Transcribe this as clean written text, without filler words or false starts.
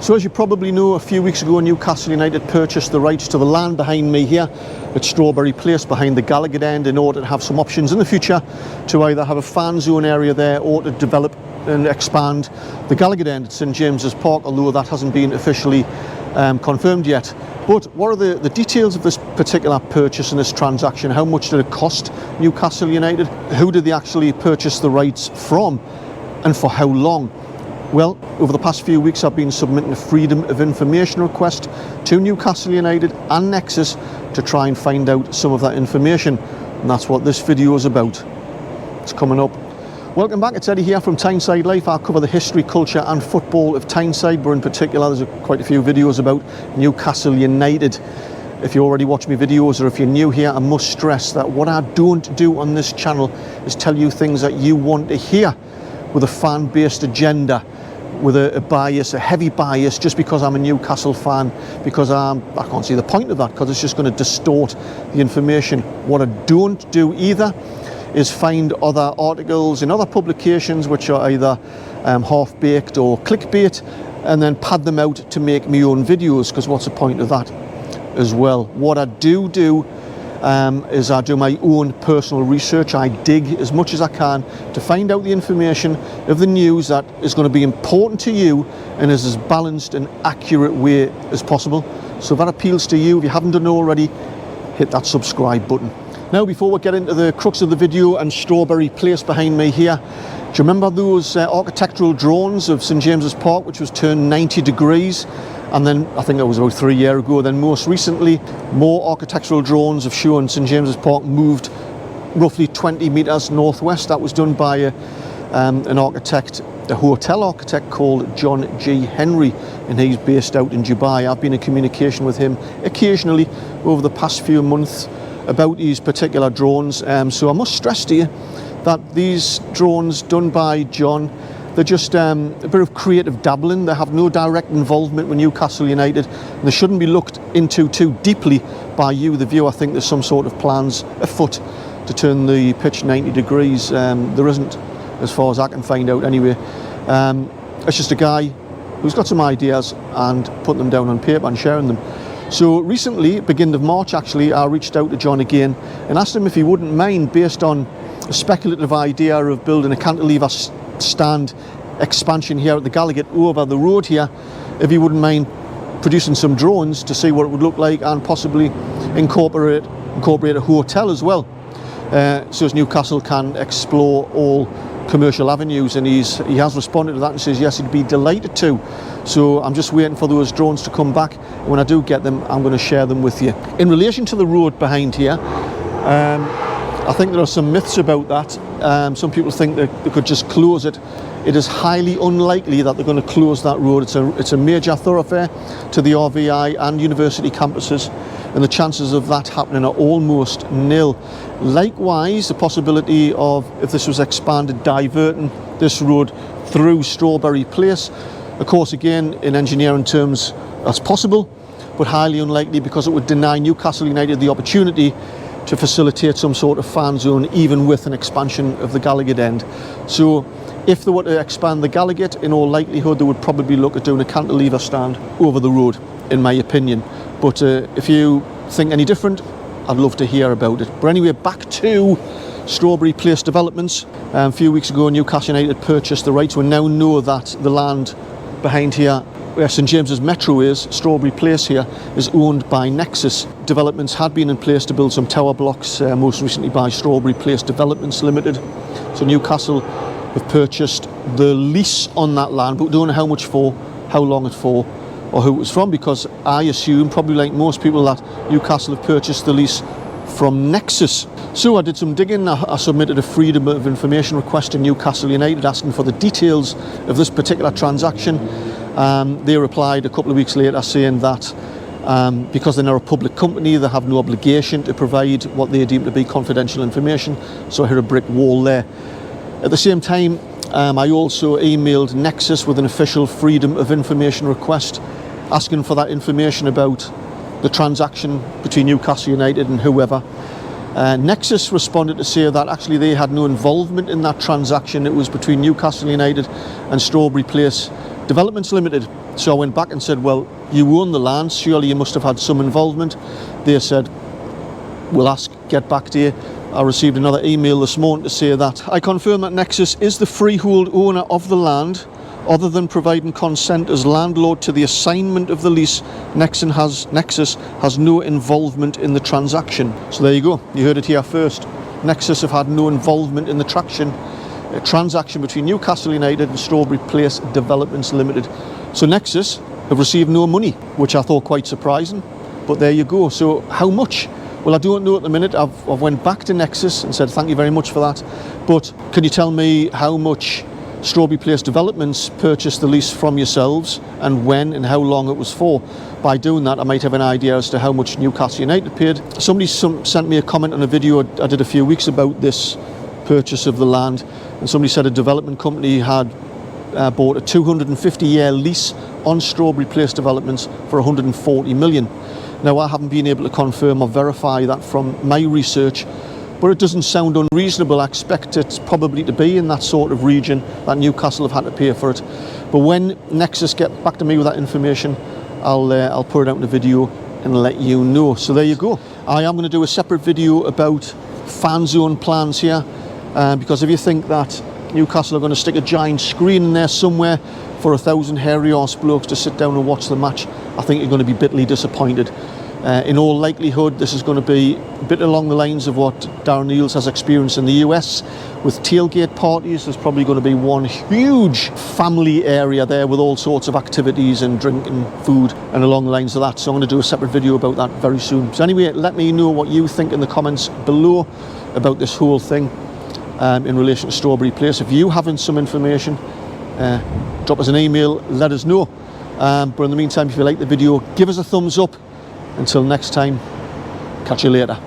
So as you probably know, a few weeks ago Newcastle United purchased the rights to the land behind me here at Strawberry Place behind the Gallagher end in order to have some options in the future to either have a fan zone area there or to develop and expand the Gallagher end at St James's Park, although that hasn't been officially confirmed yet. But what are the details of this particular purchase and this transaction? How much did it cost Newcastle United? Who did they actually purchase the rights from, and for how long? Well, over the past few weeks I've been submitting a Freedom of Information request to Newcastle United and Nexus to try and find out some of that information, and that's what this video is about. It's coming up. Welcome back, it's Eddie here from Tyneside Life. I cover the history, culture and football of Tyneside, but in particular there's quite a few videos about Newcastle United. If you already watch my videos or if you're new here, I must stress that what I don't do on this channel is tell you things that you want to hear with a fan-based agenda, with a bias, a heavy bias, just because I'm a Newcastle fan, because I can't see the point of that, because it's just going to distort the information. What I don't do either is find other articles in other publications which are either half-baked or clickbait and then pad them out to make my own videos, because what's the point of that as well? What I do is I do my own personal research. I dig as much as I can to find out the information of the news that is going to be important to you and is as balanced and accurate way as possible. So if that appeals to you, if you haven't done it already, hit that subscribe button. Now, before we get into the crux of the video and Strawberry Place behind me here, do you remember those architectural drawings of St James's Park, which was turned 90 degrees? And then, I think that was about 3 years ago, then most recently, more architectural drawings have shown St James's Park moved roughly 20 metres northwest. That was done by an architect, a hotel architect called John G. Henry, and he's based out in Dubai. I've been in communication with him occasionally over the past few months about these particular drones. So I must stress to you that these drones done by John, they're just a bit of creative dabbling. They have no direct involvement with Newcastle United, and they shouldn't be looked into too deeply by you, the viewer. I think there's some sort of plans afoot to turn the pitch 90 degrees. There isn't, as far as I can find out anyway. It's just a guy who's got some ideas and putting them down on paper and sharing them. So recently, beginning of March actually, I reached out to John again and asked him if he wouldn't mind, based on a speculative idea of building a cantilever stand expansion here at the Gallagher over the road here, if he wouldn't mind producing some drones to see what it would look like and possibly incorporate a hotel as well, so as Newcastle can explore all commercial avenues. And he has responded to that and says yes, he'd be delighted to. So I'm just waiting for those drones to come back. When I do get them, I'm going to share them with you. In relation to the road behind here, I think there are some myths about that. Some people think that they could just close it. It is highly unlikely that they're going to close that road. It's a major thoroughfare to the RVI and university campuses, and the chances of that happening are almost nil. Likewise, the possibility of, if this was expanded, diverting this road through Strawberry Place. Of course, again, in engineering terms, that's possible, but highly unlikely, because it would deny Newcastle United the opportunity to facilitate some sort of fan zone, even with an expansion of the Gallagher end. So if they were to expand the Gallagher, in all likelihood they would probably look at doing a cantilever stand over the road, in my opinion. But if you think any different, I'd love to hear about it. But anyway, back to Strawberry Place developments. A few weeks ago Newcastle United purchased the rights. We now know that the land behind here, where St James's Metro is, Strawberry Place here, is owned by Nexus. Developments had been in place to build some tower blocks, most recently by Strawberry Place Developments Limited. So Newcastle have purchased the lease on that land, but we don't know how much for, how long it's for, or who it was from, because I assume, probably like most people, that Newcastle have purchased the lease from Nexus. So I did some digging. I submitted a Freedom of Information request to Newcastle United asking for the details of this particular transaction. They replied a couple of weeks later saying that because they're now a public company, they have no obligation to provide what they deem to be confidential information. So I hit a brick wall there. At the same time, I also emailed Nexus with an official Freedom of Information request asking for that information about the transaction between Newcastle United and whoever. Nexus responded to say that actually they had no involvement in that transaction. It was between Newcastle United and Strawberry Place Developments Limited. So I went back and said, well, you own the land, surely you must have had some involvement. They said, we'll get back to you. I received another email this morning to say that I confirm that Nexus is the freehold owner of the land. Other than providing consent as landlord to the assignment of the lease, Nexus has no involvement in the transaction. So there you go, you heard it here first. Nexus have had no involvement in the transaction between Newcastle United and Strawberry Place Developments Limited. So Nexus have received no money, which I thought quite surprising, but there you go. So how much? Well, I don't know at the minute. I've went back to Nexus and said thank you very much for that, but can you tell me how much Strawberry Place Developments purchased the lease from yourselves, and when and how long it was for? By doing that, I might have an idea as to how much Newcastle United paid. Somebody sent me a comment on a video I did a few weeks about this purchase of the land, and somebody said a development company had bought a 250-year lease on Strawberry Place Developments for 140 million. Now, I haven't been able to confirm or verify that from my research, but it doesn't sound unreasonable. I expect it probably to be in that sort of region that Newcastle have had to pay for it. But when Nexus get back to me with that information, I'll put it out in a video and let you know. So there you go. I am going to do a separate video about fan zone plans here, because if you think that Newcastle are going to stick a giant screen in there somewhere for 1,000 hairy horse blokes to sit down and watch the match, I think you're going to be bitterly disappointed. In all likelihood, this is going to be a bit along the lines of what Darren Eales has experienced in the US with tailgate parties. There's probably going to be one huge family area there with all sorts of activities and drink and food and along the lines of that. So I'm going to do a separate video about that very soon. So anyway, let me know what you think in the comments below about this whole thing in relation to Strawberry Place. If you haven't some information, drop us an email, let us know. But in the meantime, if you like the video, give us a thumbs up. Until next time, catch you later.